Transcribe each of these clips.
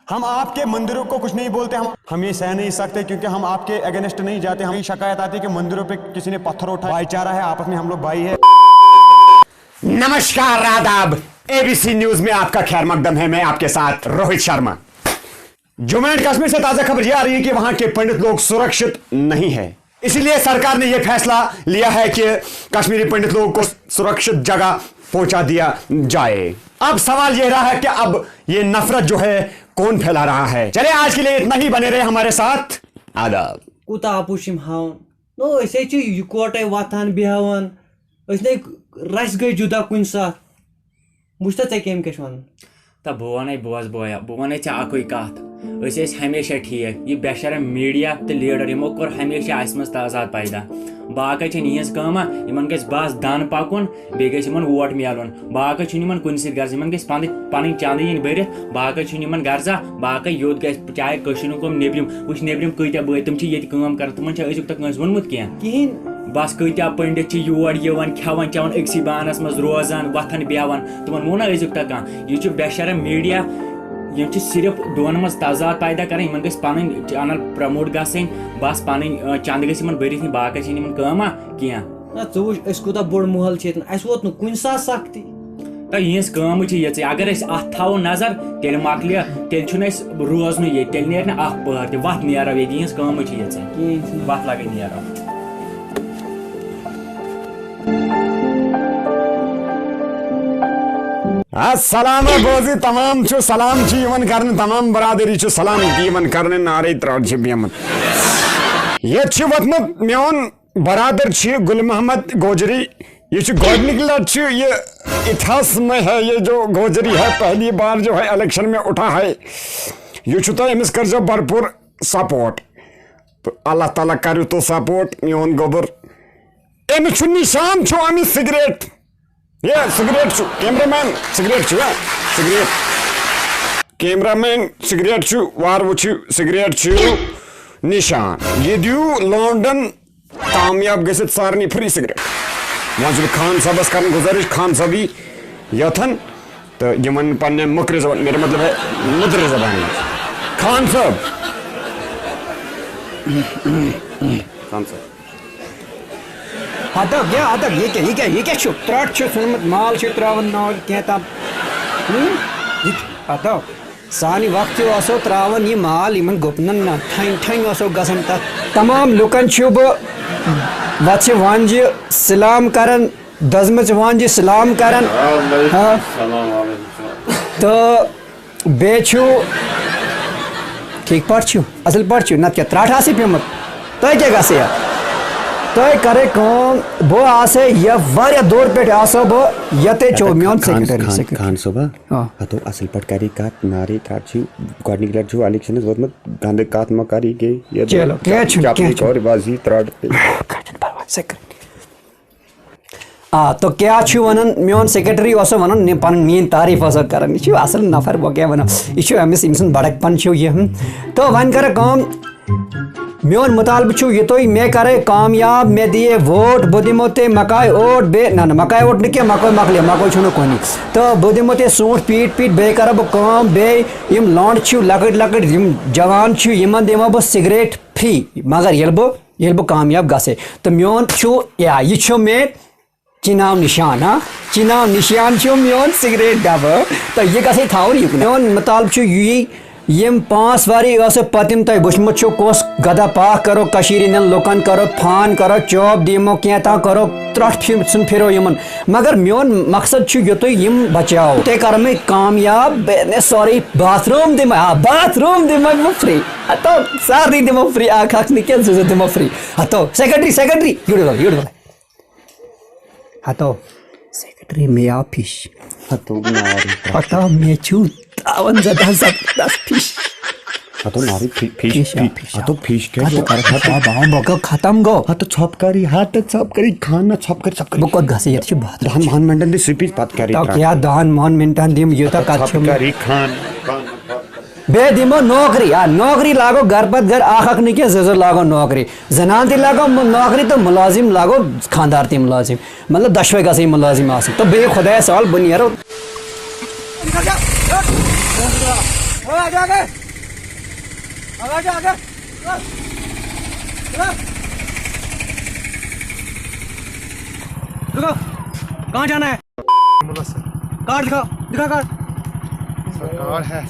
हम आपके मंदिरों को कुछ नहीं बोलते, हम ये सह नहीं सकते क्योंकि हम आपके अगेंस्ट नहीं जाते। हमें शिकायत आती है कि मंदिरों पे किसी ने पत्थर उठाया। भाईचारा है, आपस में हम लोग भाई है। नमस्कार, आदाब। एबीसी न्यूज में आपका खैर मकदम है। मैं आपके साथ रोहित शर्मा। जम्मू एंड कश्मीर से ताजा खबर यह आ रही है कि वहां के पंडित लोग सुरक्षित नहीं है, इसीलिए सरकार ने यह फैसला लिया है कि कश्मीरी पंडित लोगों को सुरक्षित जगह पहुंचा दिया जाए। अब सवाल यह रहा है कि अब ये नफरत जो है कौन फैला रहा है। चले आज के लिए इतना ही, बने रहे हमारे साथ। आदाब। कूता आपुशिम हावन नो ऐसे यकोटे वथान बेहवान रस गई जुदा कुन साथ मुझे चे कम क्या वन तो बह वन बोज बोया बह वन अक कत हमेशा ठीक यह बेशरम मीडिया तो लीडर यमो कोर हमेशा अस मज तजाद पैदा बाकी नीज कम इन गस बस दन पकुन बे वोट मिलन बाकी कुन गर्ज इन पन चंद इन भर बाकी गर्जा बाकी योत ग चाहे कम नेबरम वो नेबरम कत्या बे तम कर तुम अजुक तक वोनमुत कहें बस कत्या पंडित योर खेवान चेवान अक्सी बानस मज रोजान वथन बेहवान तुम वो ना अजुक तक यह बेशरम मीडिया यम सिर्फ दोन मज तजाद पैदा कर इन पन चैनल प्रमोट गन बस पन चंद गन भरत बाकी कमा कह कूता बोड़ महल वोत नुन सा सख्ती तो यहज कम ये अगर अत थो नजर तेल मकल तेल रोजन ये तेल नेर पहर वत नेरो ये यहज कम ये वत लगे नेरो। अस्सलाम बोजी तमाम छु सलाम छु यमन करने तमाम बरादरी छु सलाम यमन करने नारे त्राड छु बेमन ये छु वतमत मेन बरादर छु गुल मोहम्मद गोजरी ये छु गोडनिक लट छु ये इतिहास में है ये जो गोजरी है पहली बार जो है इलेक्शन में उठा है ये छु तो एमस कर जो भरपूर सपोर्ट तो अल्लाह ताला करू तो सपोर्ट मेन गोबर एमस छु निशान छु अमी सिगरेट ये सिगरेट छु कैमरामैन सिगरेट छु सिगरेट कैमरामैन सिगरेट छु वार वो छु सिगरेट छु निशान ये दियो लंदन कामयाब गसित सारनी फ्री सिगरेट वहाँ खान साहबस कर गुजारिश खान साहबी यथन तो यमन पन्ने मुकरे जबान मेरा मतलब है मुद्रे जबान खान साहब आता ये क्या छु त्राट छु सुनमत माल छु त्रावन नाल कहता आता सानी वक्त असो त्रावन ये माल इमन गोपनन ना ठैं ठैं असो गसन ता तमाम लुकन छु ब वच वांज सलाम करन दजमच वांज सलाम करन हां तो बे छु ठीक पढ़ छु असल पढ़ छु न क्या त्राट आसी पेमत तो क्या गसे यार तो करे कौन बो आसे या वारिया दौर पे आसो बो यते चो मियोन सेक्रेटरी खान सुबह तो असल पटकारी काट नारी काटू गॉडनिक लट जो इलेक्शन इज बहुत गंदे काट मकारी के ये चलो क्या छु और बाजी त्राड सेक्रेटरी तो क्या छु वनन मियोन सेक्रेटरी असो वनन ने पन मीन तारीफ असो करन छु असल नफर बो क्या वना इछु एमएस इमसन बड़कपन छु ये तो वन करे कौन मोन मुतालब छु ये तो मैं करे कामयाब मैं दिए वोट बुदिमोते मकाई ओट बे ना मकाई ओट निके मको मकले मको छुनो कोनी तो बुदिमोते सूट पीट पीट बे करब काम बे यम लॉन्ड छु लकट लकट यम जवान छु यमन देमा बो सिगरेट फ्री मगर येलबो कामयाब गसे तो मोन छु या ये छु में चिनाव निशान हां चिनाव निशान छु मोन सिगरेट डब तो ये गसे थाउरी मोन मुतालब छु यी यम 5 वारी पतिम तय बुशमुत छु कोस गदा पाक करो कशीरी न लोकन करो फान करो चौप दिमो केता करो त्रट सुन फिरो यमन मगर मियोन मकसद छु यो तो यम बचाओ ते कर में कामयाब ने सॉरी बाथरूम दिमा फ्री तो सारी दिमा फ्री आखाख निकल जो दिमा फ्री तो सेक्रेटरी युड तो सेक्रेटरी में ऑफिस तो मैं छु तावन जदा सब फिश तो नारी फिश तो फिश के तो कर खाता बको खत्म गो तो छपकारी हाथ छपकारी खाना छपकारी बको घसे ये छु बात दान मान मंडन दे सिपीज बात करी तो क्या दान मान मिनटन दिम यो तो का छपकारी खान बे दिमो नौकरी लागो घर पत घर आखक निके जजर लागो नौकरी जनान ती लागो नौकरी तो मुलाजिम लागो खानदार ती मुलाजिम मतलब 10 गसे मुलाजिम आसे तो बे खुदा साल बनियारो आगे आगे आगे आगे रुको, कहाँ जाना है? कार्ड दिखाओ, दिखा कार्ड। कार्ड है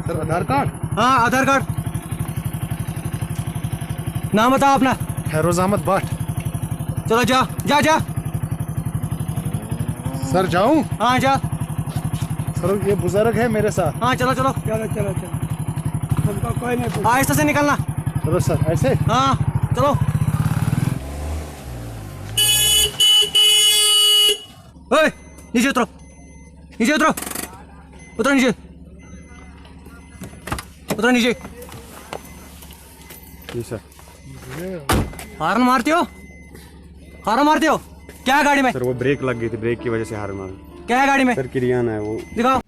सर, आधार कार्ड। हाँ आधार कार्ड। नाम बताओ अपना। फैरोज अहमद भट्ट। चलो जा जा जा। सर जाऊं? हाँ जा। सर ये बुजुर्ग है मेरे साथ। हाँ चलो चलो चलो चलो चलो, कोई नहीं, आहिस्ता से निकलना। चलो सर, ऐसे। हाँ चलो। ओए नीचे उतरो, नीचे उतरो, उतरो नीचे, उतरो नीचे। जी सर। हॉर्न मारते हो, हॉर्न मारते हो क्या है गाड़ी में? सर वो ब्रेक लग गई थी, ब्रेक की वजह से हार मारा। क्या है गाड़ी में? सर किरियाना है वो। दिखाओ।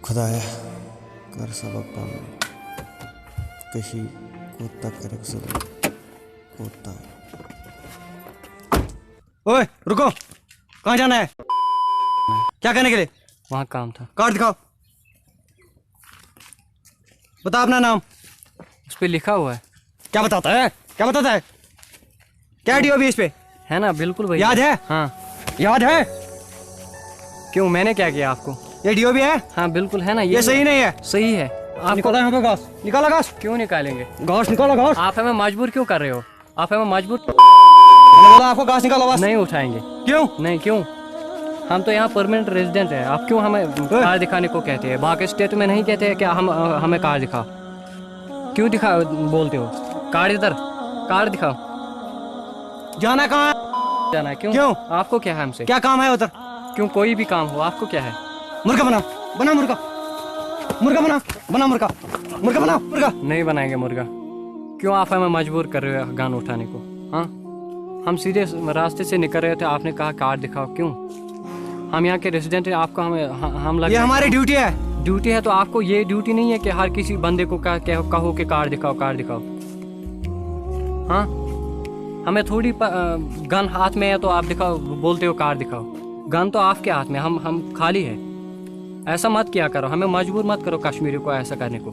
खुदाया कर सबक पाऊँ कहीं कोता करे सब कोता। ओए रुको, कहाँ जाना है? क्या करने के लिए? वहाँ काम था। कार्ड दिखाओ, बता अपना नाम। उस पर लिखा हुआ है। क्या बताता है, क्या बताता है? क्या डीओ भी इस पे है ना? बिल्कुल भैया। याद है? हाँ। याद है? क्यों, मैंने क्या किया आपको? ये डीओ भी है? हाँ बिल्कुल है ना। ये सही नहीं है। सही है। आप निकाला यहाँ पे घास, निकाला घास, क्यों निकालेंगे? घास निकाला घास। आप हमें मजबूर क्यों कर रहे हो? आप हमें मजबूर मैंने बोला आपको घास निकालो बस। नहीं उठाएंगे। क्यों? नहीं क्यों? हम तो यहाँ परमानेंट रेजिडेंट हैं। आप क्यों हमें कार दिखाने को कहते हैं? बाकी स्टेट में नहीं कहते हैं कि हम हमें कार दिखाओ। क्यों दिखा बोलते हो? कार इधर, कार दिखाओ। जाना कहाँ है? जाना है। क्यों? क्यों? आपको क्या है हमसे? क्या काम है उधर? क्यों, कोई भी काम हो, आपको क्या है? मुर्गा बना, बना मुर्गा, मुर्गा बना, बना मुर्गा, मुर्गा बना, मुर्गा। नहीं बनाएंगे मुर्गा। क्यों आप हमें मजबूर कर रहे हो गन उठाने को? हाँ, हम सीधे रास्ते से निकल रहे थे, आपने कहा कार दिखाओ। क्यों? हम यहाँ के रेजिडेंट हैं, आपको हम लग ये हमारी ड्यूटी है। ड्यूटी है तो आपको ये ड्यूटी नहीं है कि हर किसी बंदे को कहो कि कार दिखाओ, कार दिखाओ। हाँ, हमें थोड़ी गन हाथ में है तो आप दिखाओ, बोलते हो कार दिखाओ। गन तो आपके हाथ में, हम खाली है। ऐसा मत किया करो, हमें मजबूर मत करो कश्मीरी को ऐसा करने को।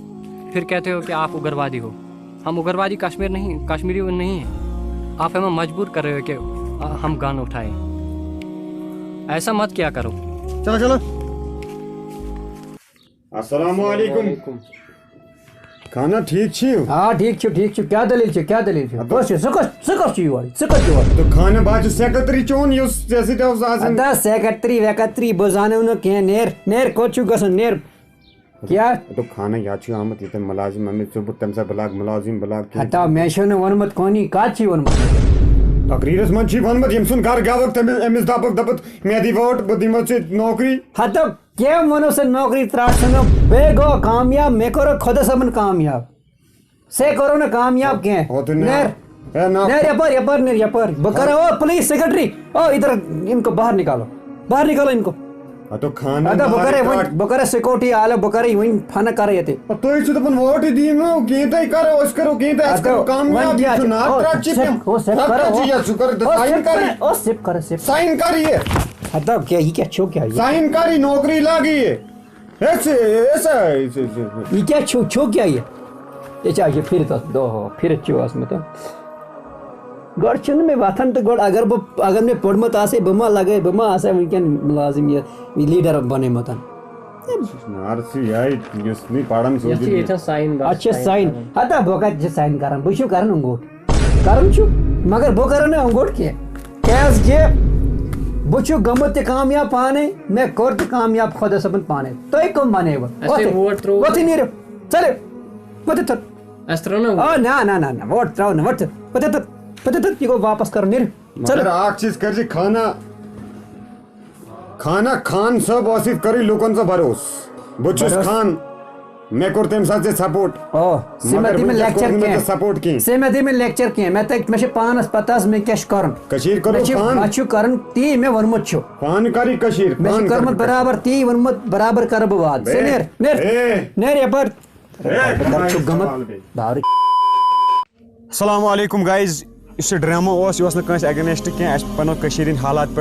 फिर कहते हो कि आप उग्रवादी हो। हम उग्रवादी कश्मीरी नहीं है। आप हमें मजबूर कर रहे हो कि हम गन उठाएं। ऐसा मत किया करो। चलो चलो। अस्सलाम वालेकुम। खाना ठीक छी? हाँ ठीक छो। क्या दलील छो, क्या दलील छो? बस सकस छी वाली, सकस छी वाली। तो खाना बाज सेक्रेटरी चोन युस जैसे तो आजन। अदा सेक्रेटरी बजाने न के नेर कोचु गसन नेर क्या? तो खाना याद छी आमत इतने मुलाजिम हमें सुबह तम से ब्लाक मुलाजिम ब्लाक। हटा मेशो न वनमत कोनी का छी वनमत। तकरीरस मन छी वनमत यम सुन घर गावक तम एमएस दपत मेदी वोट बदिमत से नौकरी। हटा क्या मनो से नौकरी त्रासन बेगो कामयाब मैं करो खुद सबन कामयाब से करो ना कामयाब के नेर यपर बकरा। ओ पुलिस सेक्रेटरी, ओ इधर इनको बाहर निकालो इनको। तो खाना अदा बकरे सिक्योरिटी आले बकरे वइन फन करे यते। तो इस तो वोट दी नो केंता करो उस करो केंता ऐस करो कामयाब चुनाव ट्राचिप ओ सेव करो या शुक्र साइन करी ओ सेव साइन करिए। अदा क्या ये क्या छो क्या ये साइन करी नौकरी लागी। یہ کیا چھو کیا یہ چاہیے پھر دو پھر مت گۄڈٕ چھُنہٕ مےٚ وَتھان تہٕ گۄڈٕ اگر مےٚ پوٚرمُت آسہِ بہٕ ما آسہٕ وٕنکٮ۪ن مُلازِم یہِ لیٖڈَر بَنیومُت اَتھ چھِ ساین ہتا بہٕ کَتہِ چھِ ساین کَران بہٕ چھُ کَران انگوٗٹھ کَرُن چھُ مگر بہٕ کَرٕ نہٕ انگوٗٹھ کینٛہہ کیٛازِکہِ بہٕ چھُ گوٚمُت تہِ کامیاب پانے مےٚ کوٚر تہِ کامیاب خۄدا صٲبن پانے تُہۍ کٕم بَنٲیوٕ وۄتھٕے نیٖرِو ژٔلِو ؤتھِو نہ ووٹ ترٛاو نہٕ ؤتھِو یہ گو واپس کر نیر مگر اکھ چیز کر کھانا خان صاحب آصف کری لوکن سے بھروس بچس خان میں کور تم ساتھ سپورٹ سپورٹ کی میں لیکچر کی میں پانس پتہ میں کیا کرن کرن تی میں ونمت چھو پان کری کشیر میں کرمت برابر تی ونمت برابر کر بہ واد نیر نیر نیر یپر السلام علیکم گائز اس ڈرامہ یہ نس اگینسٹ کی بنو حالات پہ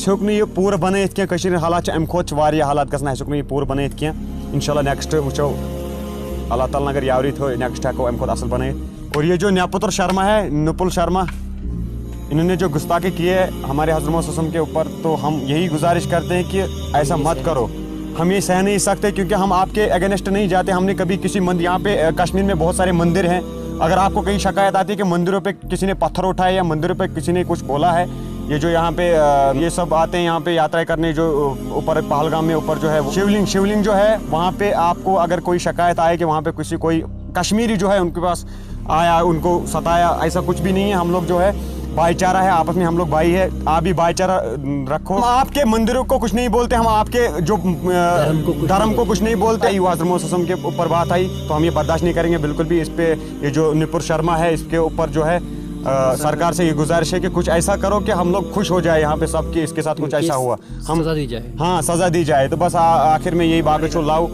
ہوں یہ پور بنائت کی حالات ام کھت حالات گھن ہوں یہ پور بنائت کی انشاء اللہ نیکسٹ وچو اللہ تعالیٰ اگر یاوری تھو نیکسٹ ہوں ام کھت اصل بنائت اور یہ جو نیپتر شرما ہے نپل شرما انہوں نے جو گستاخی کی ہے ہمارے حضرت محمد صلی اللہ علیہ وسلم کے اوپر تو ہم یہی گزارش کرتے ہیں کہ ایسا مت کرو ہم یہ سہ نہیں سکتے کیونکہ ہم آپ کے اگینسٹ نہیں جاتے ہم نے کبھی کسی یہاں پہ کشمیر میں بہت سارے مندر ہیں اگر آپ کو کہیں شکایت آتی ہے کہ مندروں پہ کسی نے پتھر اٹھائے یا مندروں پہ کسی نے کچھ بولا ہے یہ جو یہاں پہ یہ سب آتے ہیں یہاں پہ یاترا کرنے جو اوپر پہلگام میں اوپر جو ہے شیولنگ جو ہے وہاں پہ آپ کو اگر کوئی شکایت آئے کہ وہاں پہ کوئی کشمیری جو ہے ان کے پاس آیا ان کو ستایا ایسا کچھ بھی نہیں ہے ہم لوگ جو ہے بھائی چارہ ہے آپس میں ہم لوگ بھائی ہے آپ بھی بھائی چارہ رکھو ہم آپ کے مندروں کو کچھ نہیں بولتے ہم آپ کے جو دھرم کو کچھ نہیں بولتے حضرت محمد صلی اللہ علیہ وسلم کے اوپر بات آئی تو ہم یہ برداشت نہیں کریں گے بالکل بھی اس پہ یہ جو نپر شرما ہے اس کے اوپر جو ہے سرکار سے یہ گزارش ہے کہ کچھ ایسا کرو کہ ہم لوگ خوش ہو جائے یہاں پہ سب کے اس کے ساتھ کچھ ایسا ہوا ہم ہاں سزا دی جائے تو بس آخر میں یہی باقی لاؤ